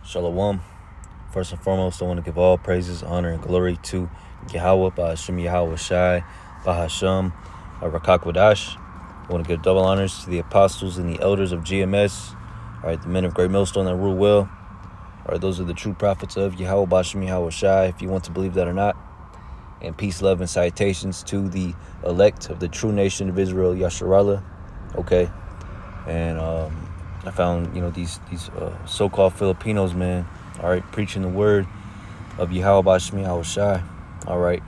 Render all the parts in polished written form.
Shalom. First and foremost, I want to give all praises, honor, and glory to Yahweh, Ba'ashem Yahweh Shai, Bahasham, Rakakwadash. I want to give double honors to the apostles and the elders of GMS. All right, the men of Great Millstone that rule well. All right, those are the true prophets of Yahweh, Ba'ashem Yahweh Shai, if you want to believe that or not. And peace, love, and salutations to the elect of the true nation of Israel, Yasharallah. Okay, and I found, these so-called Filipinos, man, all right, preaching the word of Yahweh Ba'ashem Yahweh Shai. All right,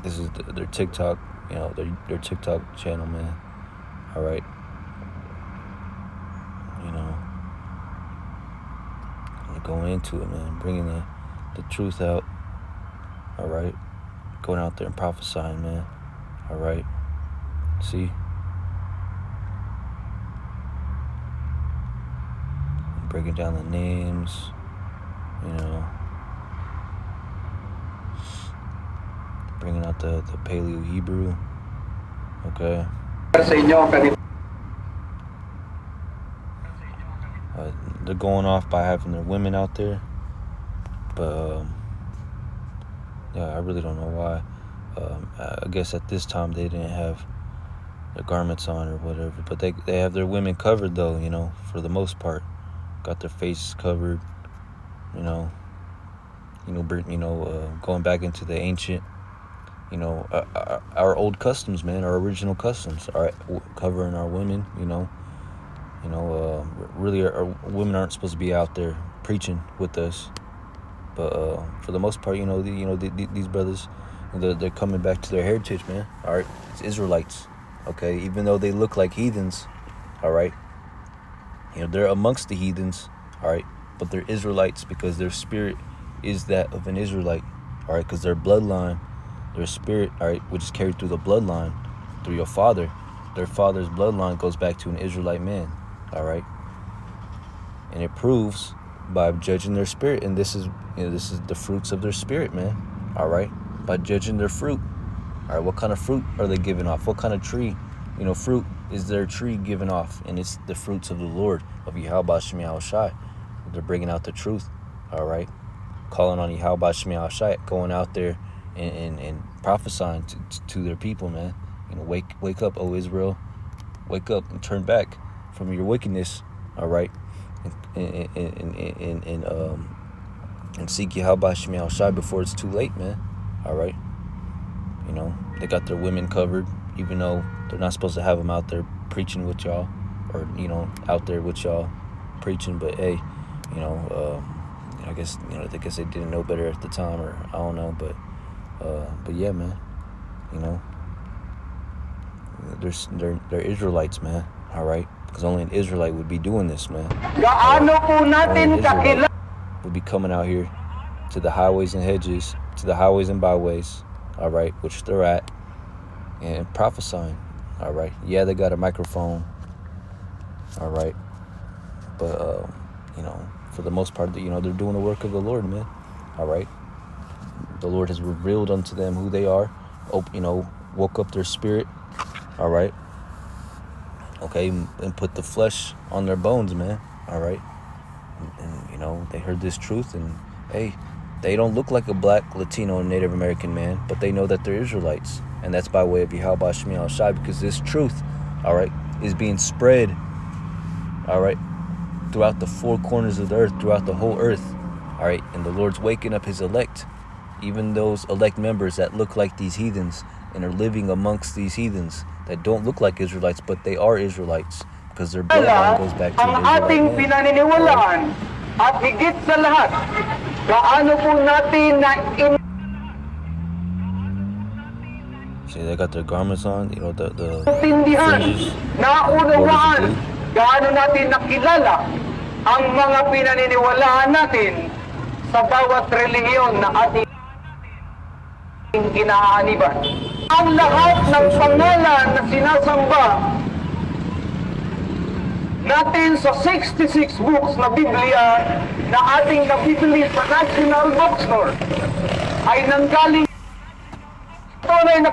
this is their TikTok, their TikTok channel, man. All right, I'm going into it, man, bringing the truth out. All right, going out there and prophesying, man. All right, see. Breaking down the names, bringing out the Paleo Hebrew, okay. They're going off by having their women out there, but I really don't know why. I guess at this time they didn't have their garments on or whatever, but they have their women covered though, for the most part. Got their face covered, going back into the ancient, our old customs, man, our original customs. All right, covering our women, really, our women aren't supposed to be out there preaching with us, but for the most part, these brothers, they're coming back to their heritage, man. All right, it's Israelites, okay, even though they look like heathens, all right. They're amongst the heathens, all right, but they're Israelites because their spirit is that of an Israelite, all right, because their bloodline, their spirit, all right, which is carried through the bloodline, through your father, their father's bloodline goes back to an Israelite man, all right, and it proves by judging their spirit, and this is the fruits of their spirit, man, all right, by judging their fruit, all right, what kind of fruit are they giving off? What kind of tree? Fruit is their tree giving off, and it's the fruits of the Lord, of Yahweh Ba'ashem Yahweh Shai. They're bringing out the truth, all right, calling on Yahweh Ba'ashem Yahweh Shai, going out there and prophesying to their people, man. Wake up, O Israel, wake up and turn back from your wickedness, all right, and seek Yahweh Ba'ashem Yahweh Shai before it's too late, man, all right. They got their women covered, even though they're not supposed to have them out there preaching with y'all, or out there with y'all preaching. But hey, I guess they didn't know better at the time, or I don't know. But yeah, man, they're Israelites, man. All right, because only an Israelite would be doing this, man. Would be coming out here to the highways and hedges, to the highways and byways, all right, which they're at, and prophesying, all right. Yeah, they got a microphone, all right, but for the most part, they're doing the work of the Lord, man, all right. The Lord has revealed unto them who they are, woke up their spirit, all right, okay, and put the flesh on their bones, man, all right, and they heard this truth, and hey, they don't look like a black, Latino, and Native American man, but they know that they're Israelites. And that's by way of Yahweh Ba'ashem Yahweh Shai, because this truth, all right, is being spread, all right, throughout the four corners of the earth, throughout the whole earth, all right. And the Lord's waking up his elect, even those elect members that look like these heathens and are living amongst these heathens that don't look like Israelites, but they are Israelites, because their bloodline goes back to the Israelite man. At higit sa lahat, gaano po natin See, they got their garments on, the fringes, naunawaan, gaano natin nakilala ang mga pinaniniwalaan natin sa bawat relihiyon na ating inaaniban. Ang lahat ng pangalan na sinasamba natin sa 66 books na Biblia na ating nabibili sa National Bookstore ay nanggaling tunay na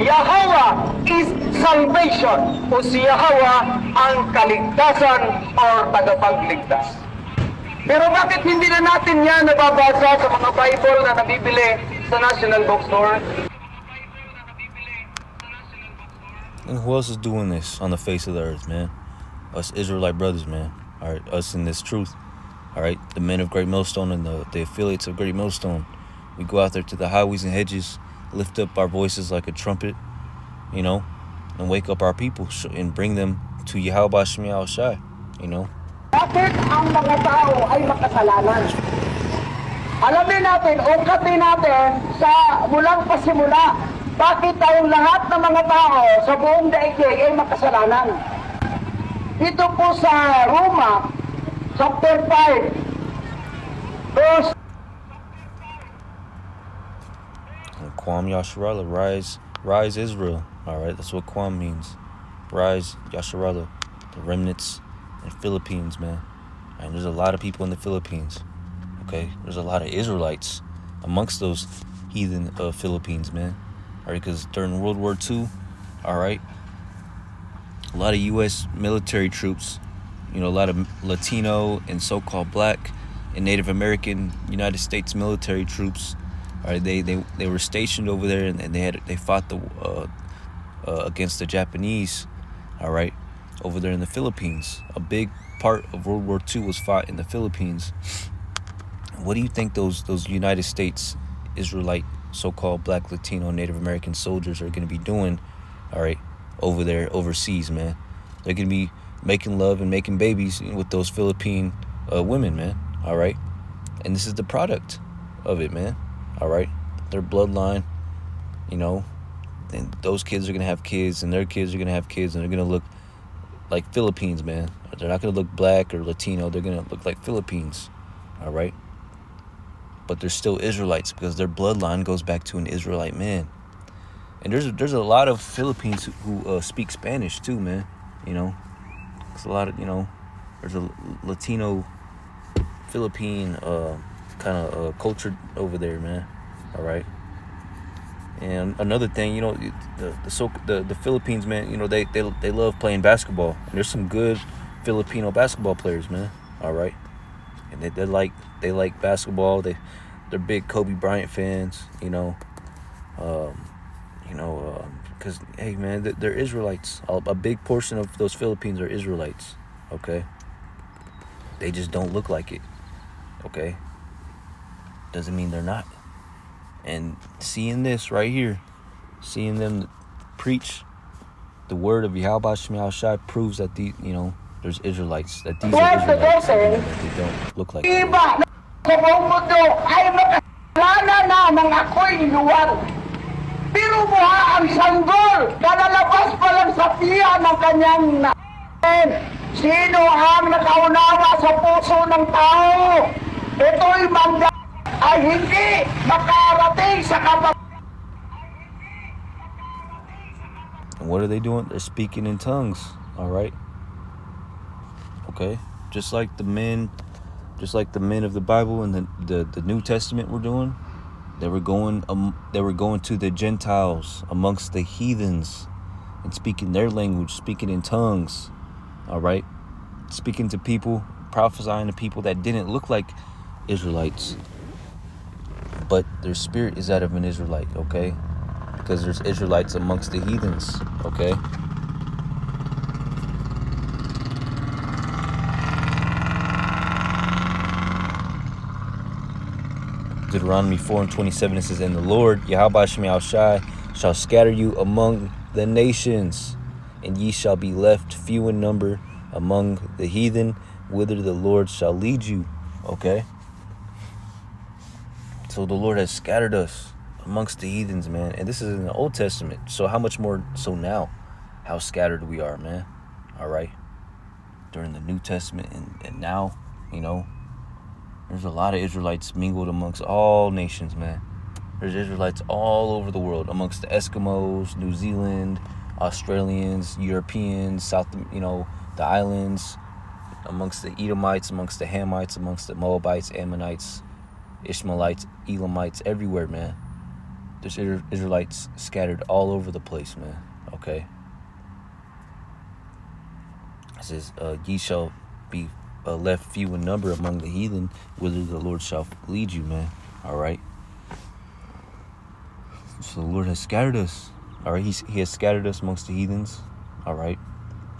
Yahweh is salvation, o si Yahweh ang kaligtasan or tagapagligtas. Pero bakit hindi na natin yan nababasa sa mga Bible na nabibili sa National Bookstore? And who else is doing this on the face of the earth, man? Us Israelite brothers, man. All right, us in this truth. All right, the men of Great Millstone and the affiliates of Great Millstone. We go out there to the highways and hedges, lift up our voices like a trumpet, you know, and wake up our people and bring them to Yahweh Shemiah Shai, you know. Bakit ang mga tao ay makasalanan? Alamin natin, ungkatin natin sa mulang pasimula, bakit tayong lahat ng mga tao sa buong daigdig ay makasalanan. Ito po sa Roma, chapter 5, verse Kwam Yasharallah, rise Israel. All right, that's what Kwam means. Rise Yasharallah, the remnants in Philippines, man. And there's a lot of people in the Philippines. Okay, there's a lot of Israelites amongst those heathen Philippines, man. All right, because during World War II, all right, a lot of U.S. military troops, you know, a lot of Latino and so-called Black and Native American United States military troops. All right, they were stationed over there, and they fought against the Japanese. All right, over there in the Philippines. A big part of World War II was fought in the Philippines. What do you think those United States Israelite so-called Black, Latino, Native American soldiers are going to be doing? All right, over there overseas, man. They're going to be making love and making babies with those Philippine women, man. All right, and this is the product of it, man. All right, their bloodline, you know, and those kids are going to have kids, and their kids are going to have kids, and they're going to look like Philippines, man. They're not going to look Black or Latino. They're going to look like Philippines. All right, but they're still Israelites because their bloodline goes back to an Israelite man. And there's a lot of Philippines who speak Spanish too, man. You know, it's a lot of, you know, there's a Latino Philippine kind of culture over there, man. All right. And another thing, you know, the Philippines, man, you know, they love playing basketball. And there's some good Filipino basketball players, man. All right. And they like basketball. They're big Kobe Bryant fans, you know. Because hey, man, they're Israelites. A big portion of those Philippines are Israelites. Okay. They just don't look like it. Okay. Doesn't mean they're not. And seeing this right here, seeing them preach the word of Yahweh Shemiah Shai proves that there's Israelites, that these are Israelites, that they don't look like it. iba sa buong mundo ay makasalanan na ng ako'y inuwan. Pero buha ang sanggol na lalabas pa lang sa tiyan ng kanyang natin. Sino ang nakaunawa sa puso ng tao? Ito'y mangga ay hindi makarating sa kapag. And what are they doing? They're speaking in tongues, all right? Okay? Just like the men of the Bible and the New Testament were doing. They were going to the Gentiles, amongst the heathens, and speaking their language, speaking in tongues, all right? Speaking to people, prophesying to people that didn't look like Israelites, but their spirit is that of an Israelite, okay? Because there's Israelites amongst the heathens, okay? Deuteronomy 4:27, it says, "And the Lord, Yahweh Shemiah Shai, shall scatter you among the nations, and ye shall be left few in number among the heathen, whither the Lord shall lead you." Okay? So the Lord has scattered us amongst the heathens, man. And this is in the Old Testament. So how much more so now? How scattered we are, man. All right? During the New Testament and now, you know, there's a lot of Israelites mingled amongst all nations, man. There's Israelites all over the world, amongst the Eskimos, New Zealand, Australians, Europeans, the islands, amongst the Edomites, amongst the Hamites, amongst the Moabites, Ammonites, Ishmaelites, Elamites, everywhere, man. There's Israelites scattered all over the place, man. Okay? It says, ye shall be left few in number among the heathen, whither the Lord shall lead you, man. All right. So the Lord has scattered us. All right. He has scattered us amongst the heathens. All right.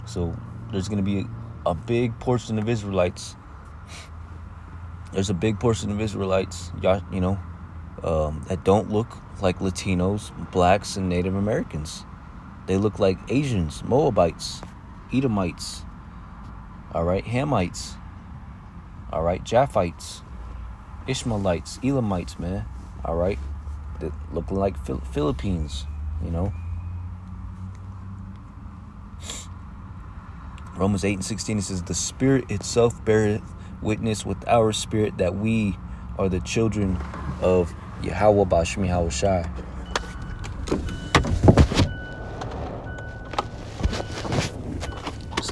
So there's going to be a big portion of Israelites. There's a big portion of Israelites, that don't look like Latinos, blacks, and Native Americans. They look like Asians, Moabites, Edomites, all right, Hamites, all right, Japhites, Ishmaelites, Elamites, man, all right, that look like Philippines, Romans 8:16, it says, the Spirit itself beareth witness with our spirit that we are the children of Yahweh Bashmi Hawashai.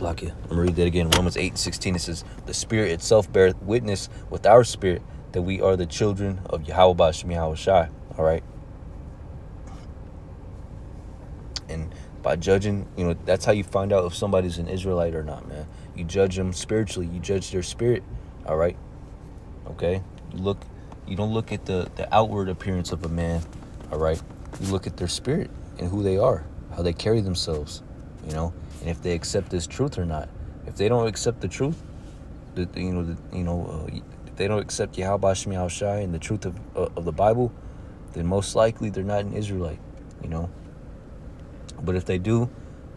I'm going to read that again. Romans 8:16, it says, the Spirit itself beareth witness with our spirit that we are the children of Yahweh Bashmi Hawashai. All right. And by judging, that's how you find out if somebody's an Israelite or not, man. You judge them spiritually. You judge their spirit. All right. Okay. You don't look at the outward appearance of a man. All right. You look at their spirit and who they are, how they carry themselves, and if they accept this truth or not. If they don't accept the truth, if they don't accept Yahweh Shemi Hawashai and the truth of the Bible, then most likely they're not an Israelite, But if they do,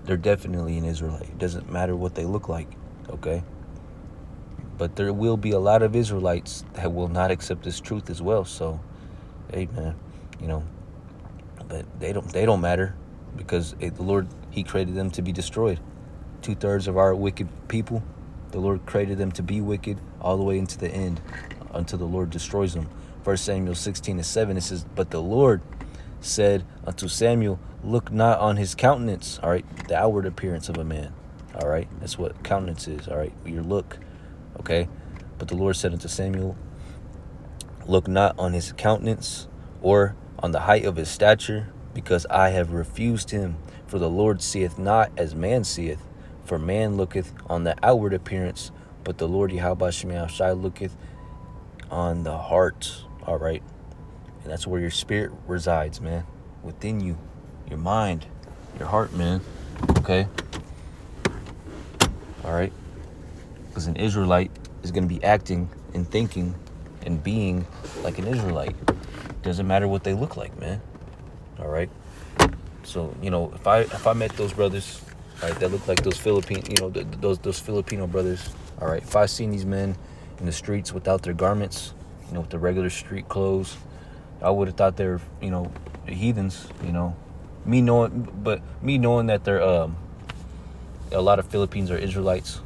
they're definitely an Israelite. It doesn't matter what they look like, okay? But there will be a lot of Israelites that will not accept this truth as well. So, hey, man, but they don't matter, because the Lord, He created them to be destroyed. 2/3 of our wicked people, the Lord created them to be wicked all the way into the end, until the Lord destroys them. 1 Samuel 16:7, it says, but the Lord said unto Samuel, look not on his countenance, all right, the outward appearance of a man, all right, that's what countenance is, all right, your look, okay, but the Lord said unto Samuel, look not on his countenance or on the height of his stature, because I have refused him. For the Lord seeth not as man seeth, for man looketh on the outward appearance, but the Lord Yahweh Shemi Hawashai looketh on the heart, all right. And that's where your spirit resides, man. Within you, your mind, your heart, man. Okay? All right? Because an Israelite is going to be acting and thinking and being like an Israelite. Doesn't matter what they look like, man. All right? So, if I met those brothers, all right, that look like those Philippine, those Filipino brothers, all right, if I seen these men in the streets without their garments, with the regular street clothes, I would have thought they're, heathens, me knowing that they're, a lot of Philippines are Israelites,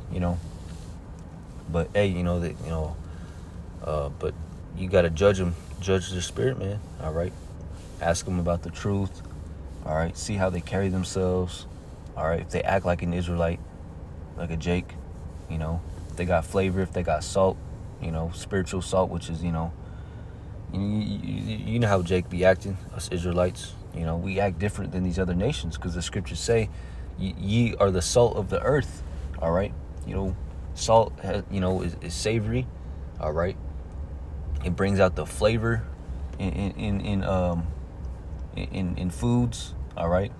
but hey, but you got to judge their spirit, man. All right. Ask them about the truth. All right. See how they carry themselves. All right. If they act like an Israelite, like a Jake, if they got flavor, if they got salt, spiritual salt, which is, you know how Jake be acting, us Israelites. We act different than these other nations, because the scriptures say, ye are the salt of the earth. All right. Salt, is savory. All right. It brings out the flavor in foods. All right.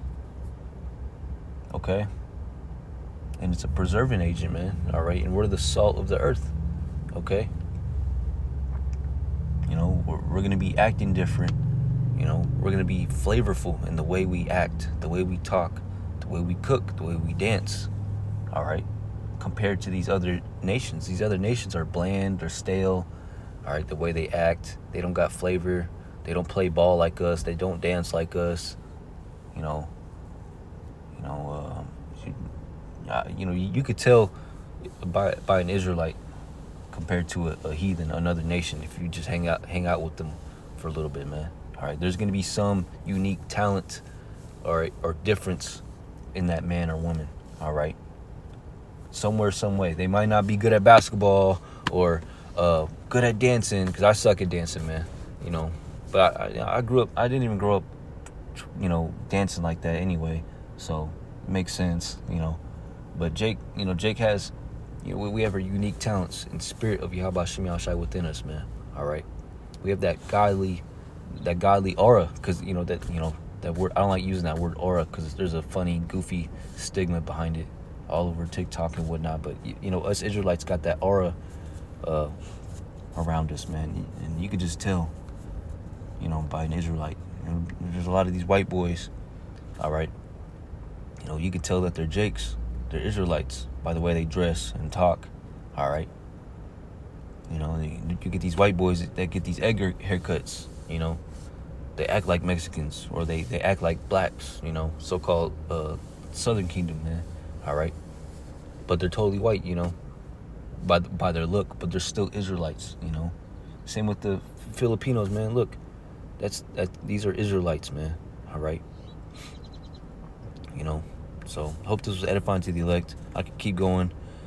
Okay. And it's a preserving agent, man. All right. And we're the salt of the earth. Okay. We're going to be acting different. We're going to be flavorful in the way we act, the way we talk, the way we cook, the way we dance. All right. Compared to these other nations. These other nations are bland, they're stale. All right. The way they act, they don't got flavor. They don't play ball like us. They don't dance like us. You could tell by an Israelite compared to a heathen, another nation, if you just hang out with them for a little bit, man. All right, there's going to be some unique talent or difference in that man or woman. All right, somewhere, some way. They might not be good at basketball or good at dancing, because I suck at dancing, man. But I grew up. I didn't even grow up, dancing like that anyway. So it makes sense, But Jake has, You know, we have our unique talents and spirit of Yahweh Shem Yahshai within us, man. All right, we have that godly aura, because that word. I don't like using that word aura because there's a funny, goofy stigma behind it, all over TikTok and whatnot. But us Israelites got that aura around us, man, and you could just tell, by an Israelite. There's a lot of these white boys, all right. You could tell that they're Jakes, they're Israelites by the way they dress and talk, all right. You get these white boys that get these Edgar haircuts, they act like Mexicans, or they act like blacks, so-called Southern Kingdom, man, all right. But they're totally white, by their look, but they're still Israelites, Same with the Filipinos, man. Look, these are Israelites, man, all right. So I hope this was edifying to the elect. I could keep going.